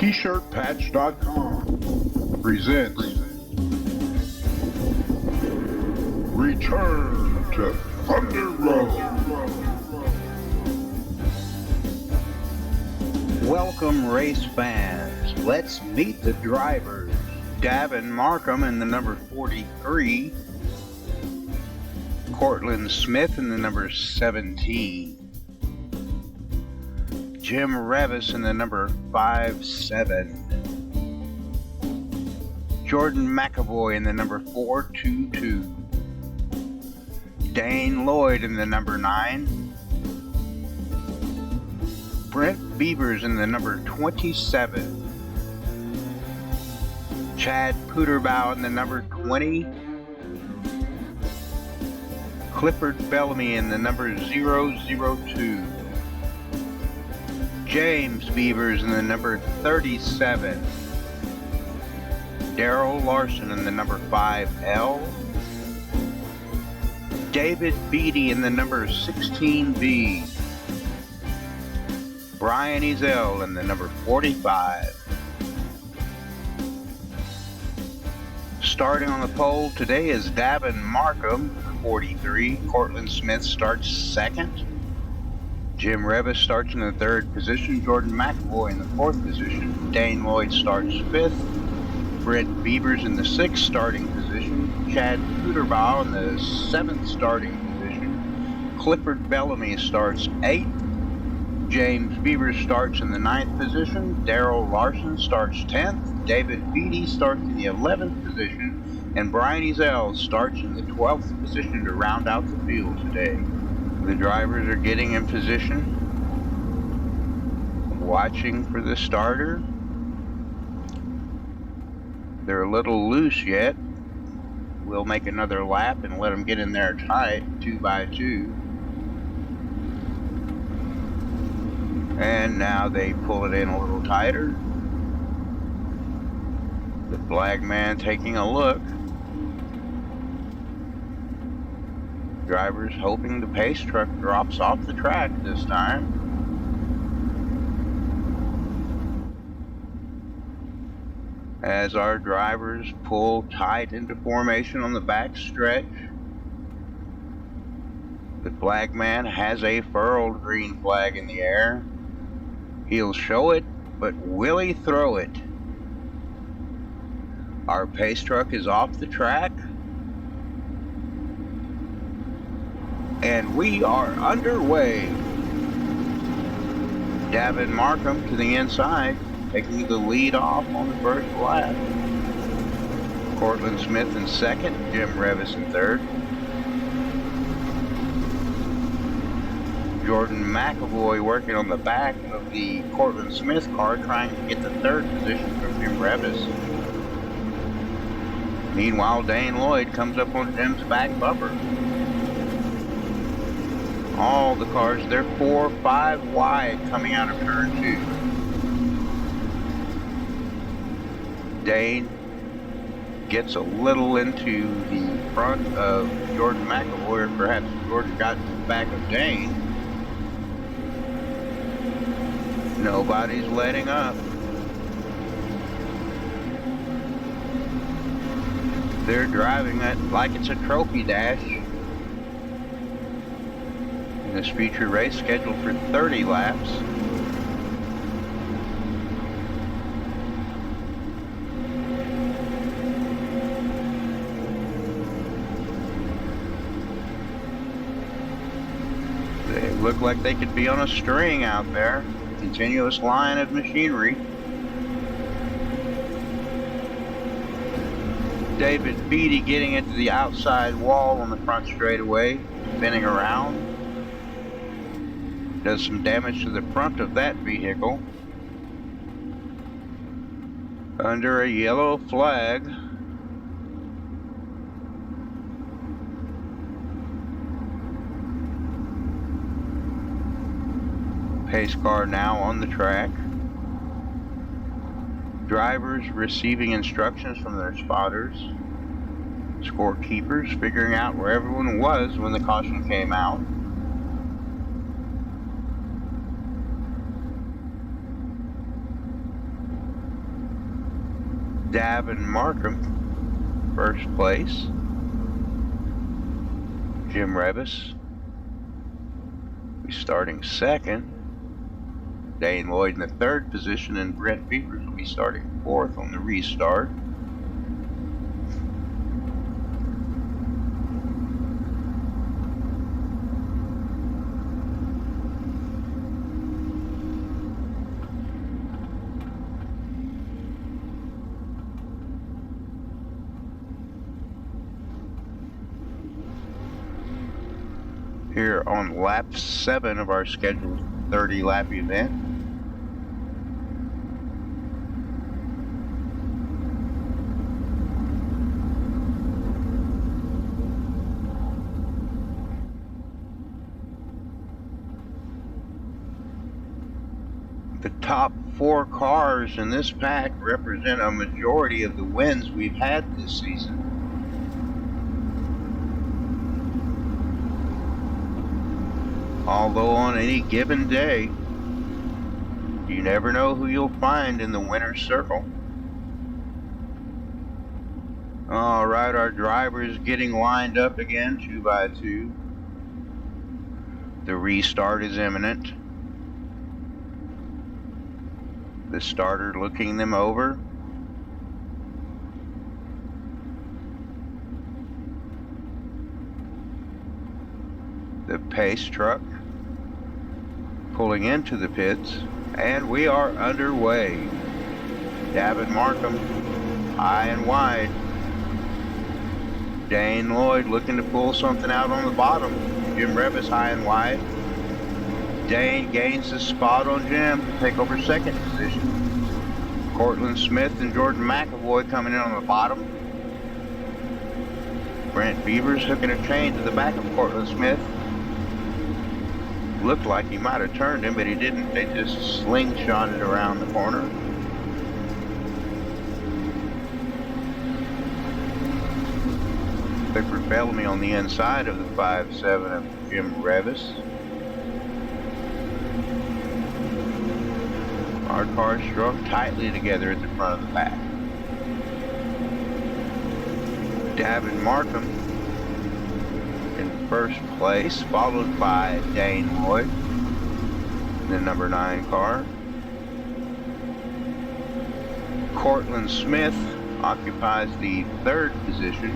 T-shirtpatch.com presents Return to Thunder Road. Welcome, race fans. Let's meet the drivers. Davin Markham in the number 43. Cortland Smith in the number 17. Jim Revis in the number 57. Jordan McAvoy in the number 422. Dane Lloyd in the number 9. Brent Beavers in the number 27. Chad Puderbaugh in the number 20. Clifford Bellamy in the number 002. James Beavers in the number 37. Daryl Larson in the number 5L. David Beatty in the number 16B. Brian Ezel in the number 45. Starting on the pole today is Davin Markham, 43. Cortland Smith starts second. Jim Revis starts in the third position. Jordan McAvoy in the fourth position. Dane Lloyd starts fifth. Brent Beavers in the sixth starting position. Chad Puderbaugh in the seventh starting position. Clifford Bellamy starts eighth. James Beavers starts in the ninth position. Daryl Larson starts 10th. David Beatty starts in the 11th position. And Brian Ezel starts in the 12th position to round out the field today. The drivers are getting in position, watching for the starter. They're a little loose yet. We'll make another lap and let them get in there tight, 2 by 2. And now they pull it in a little tighter. The flag man taking a look. Drivers hoping the pace truck drops off the track this time. As our drivers pull tight into formation on the back stretch, the flag man has a furled green flag in the air. He'll show it, but will he throw it? Our pace truck is off the track. And we are underway. Davin Markham to the inside, taking the lead off on the first lap. Cortland Smith in second, Jim Revis in third. Jordan McAvoy working on the back of the Cortland Smith car, trying to get the third position from Jim Revis. Meanwhile, Dane Lloyd comes up on Jim's back bumper. All the cars, they're 4 or 5 wide coming out of turn 2. Dane gets a little into the front of Jordan McAvoy, or perhaps Jordan got to the back of Dane. Nobody's letting up. They're driving it like it's a trophy dash. This feature race scheduled for 30 laps. They look like they could be on a string out there. Continuous line of machinery. David Beatty getting into the outside wall on the front straightaway, spinning around. Does some damage to the front of that vehicle. Under a yellow flag. Pace car now on the track. Drivers receiving instructions from their spotters. Scorekeepers figuring out where everyone was when the caution came out. Davin Markham, first place. Jim Revis starting second. Dane Lloyd in the third position, and Brent Beavers will be starting fourth on the restart. Here on lap 7 of our scheduled 30-lap event. The top 4 cars in this pack represent a majority of the wins we've had this season. Although on any given day, you never know who you'll find in the winner's circle. All right, our driver is getting lined up again, 2 by 2. The restart is imminent. The starter looking them over. The pace truck pulling into the pits, and we are underway. Davin Markham, high and wide. Dane Lloyd looking to pull something out on the bottom. Jim Revis high and wide. Dane gains the spot on Jim to take over second position. Cortland Smith and Jordan McAvoy coming in on the bottom. Brent Beavers hooking a chain to the back of Cortland Smith. Looked like he might have turned him, but he didn't. They just slingshotted around the corner. Clifford Bellamy on the inside of the 5.7 of Jim Revis. Our cars strung tightly together at the front of the pack. Davin Markham in first place, followed by Dane Lloyd, the number 9 car. Cortland Smith occupies the 3rd position.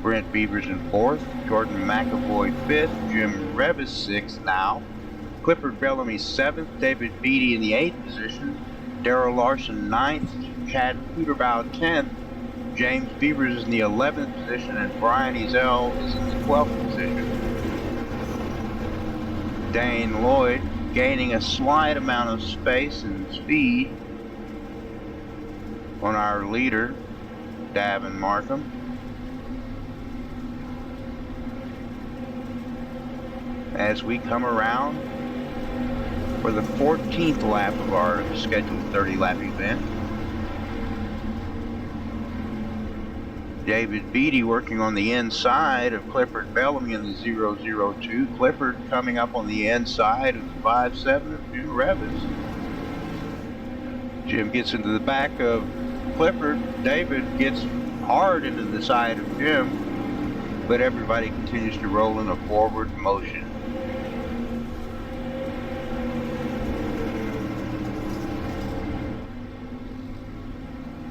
Brent Beavers in 4th. Jordan McAvoy 5th. Jim Revis 6th now. Clifford Bellamy 7th. David Beatty in the 8th position. Darrell Larson 9th. Chad Peterbow 10th. James Beavers is in the 11th position, and Brian Ezel is in the 12th position. Dane Lloyd gaining a slight amount of space and speed on our leader, Davin Markham. As we come around for the 14th lap of our scheduled 30-lap event. David Beatty working on the inside of Clifford Bellamy in the 002. Clifford coming up on the inside of the 5.7 of Jim Revis. Jim gets into the back of Clifford. David gets hard into the side of Jim, but everybody continues to roll in a forward motion.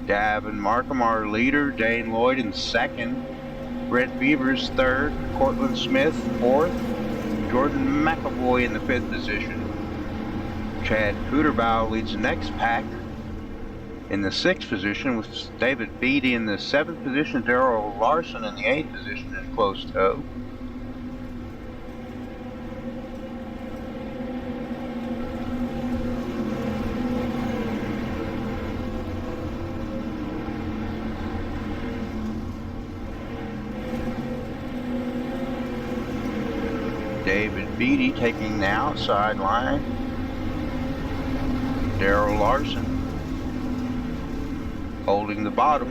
Davin Markham, our leader. Dane Lloyd in 2nd. Brent Beavers 3rd. Cortland Smith 4th. Jordan McAvoy in the 5th position. Chad Peterbow leads the next pack in the 6th position, with David Beatty in the 7th position. Darrell Larson in the 8th position in close tow. David Beatty taking the outside line. Darrell Larson holding the bottom.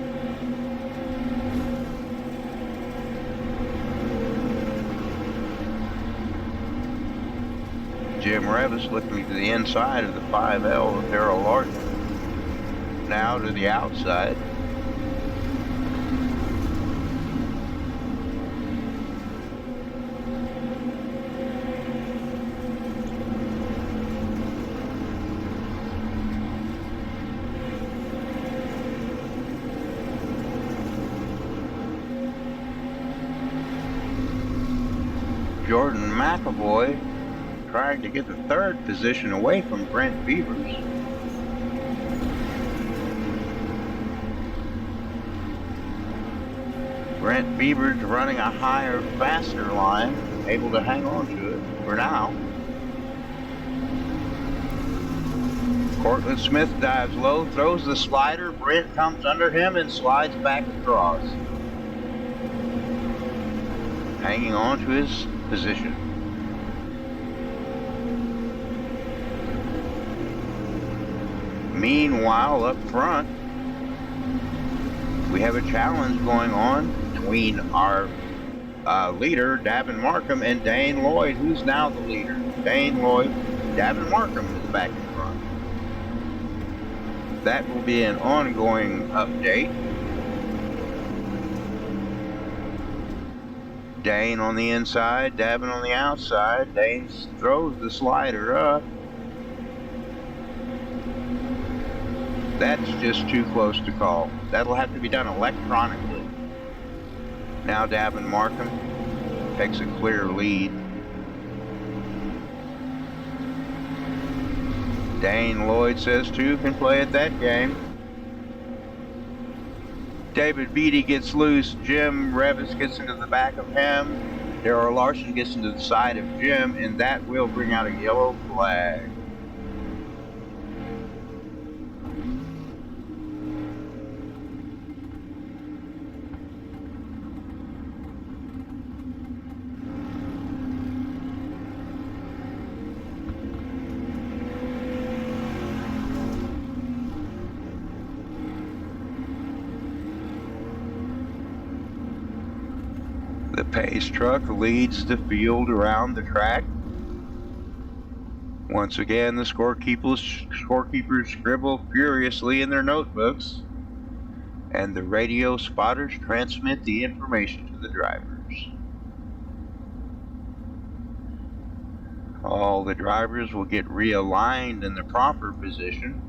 Jim Revis looking to the inside of the 5L of Darrell Larson. Now to the outside. Jordan McAvoy trying to get the third position away from Brent Beavers. Brent Beavers running a higher, faster line, able to hang on to it for now. Cortland Smith dives low, throws the slider. Brent comes under him and slides back across, hanging on to his position. Meanwhile, up front, we have a challenge going on between our leader, Davin Markham, and Dane Lloyd, who's now the leader. Dane Lloyd, Davin Markham is back in front. That will be an ongoing update. Dane on the inside, Davin on the outside. Dane throws the slider up. That's just too close to call. That'll have to be done electronically. Now Davin Markham takes a clear lead. Dane Lloyd says two can play at that game. David Beatty gets loose. Jim Revis gets into the back of him. Darrell Larson gets into the side of Jim, and that will bring out a yellow flag. The pace truck leads the field around the track. Once again, the scorekeepers scribble furiously in their notebooks, and the radio spotters transmit the information to the drivers. All the drivers will get realigned in the proper position.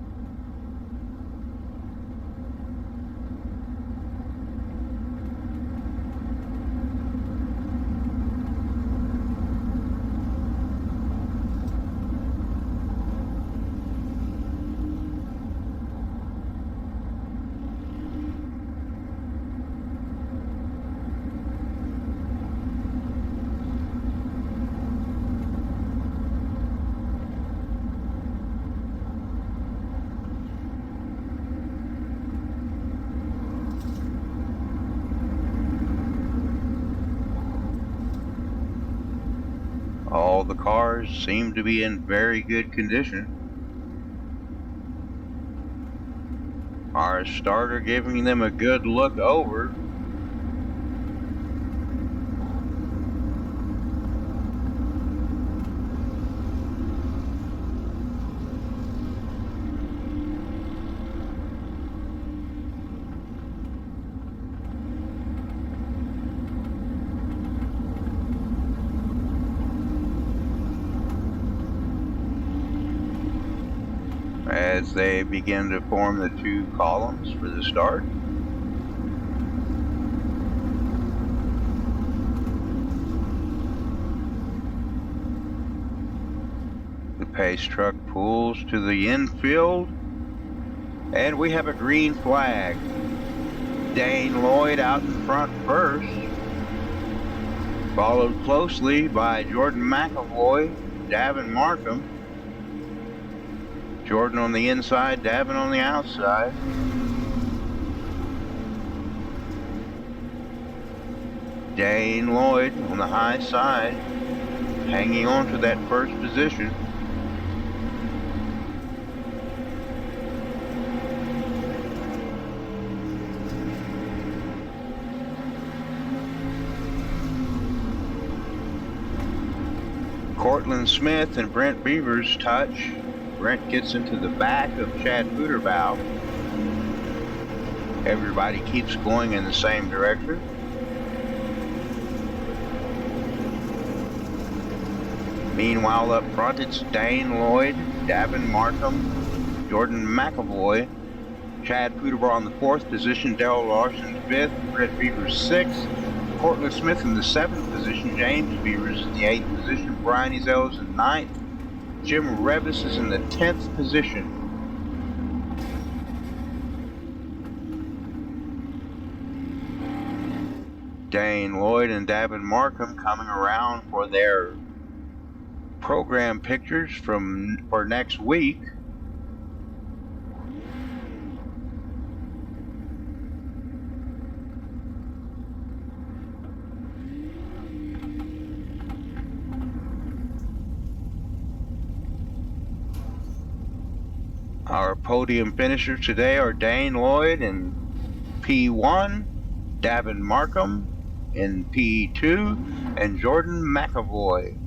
All the cars seem to be in very good condition. Our starter giving them a good look over. As they begin to form the two columns for the start. The pace truck pulls to the infield, and we have a green flag. Dane Lloyd out in front first, followed closely by Jordan McAvoy, Davin Markham. Jordan on the inside, Davin on the outside. Dane Lloyd on the high side, hanging on to that first position. Cortland Smith and Brent Beavers touch. Brent gets into the back of Chad Puderbaugh. Everybody keeps going in the same direction. Meanwhile, up front, it's Dane Lloyd, Davin Markham, Jordan McAvoy, Chad Puderbaugh in the 4th position, Darrell Larson 5th, Brett Beavers 6th, Cortland Smith in the 7th position, James Beavers in the 8th position, Brian Ezells in 9th, Jim Revis is in the 10th position. Dane Lloyd and Davin Markham coming around for their program pictures for next week. Our podium finishers today are Dane Lloyd in P1, Davin Markham in P2, and Jordan McAvoy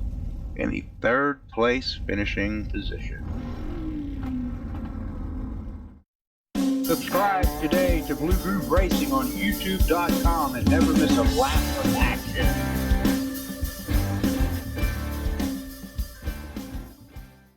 in the 3rd place finishing position. Subscribe today to Blue Groove Racing on YouTube.com and never miss a lap of action.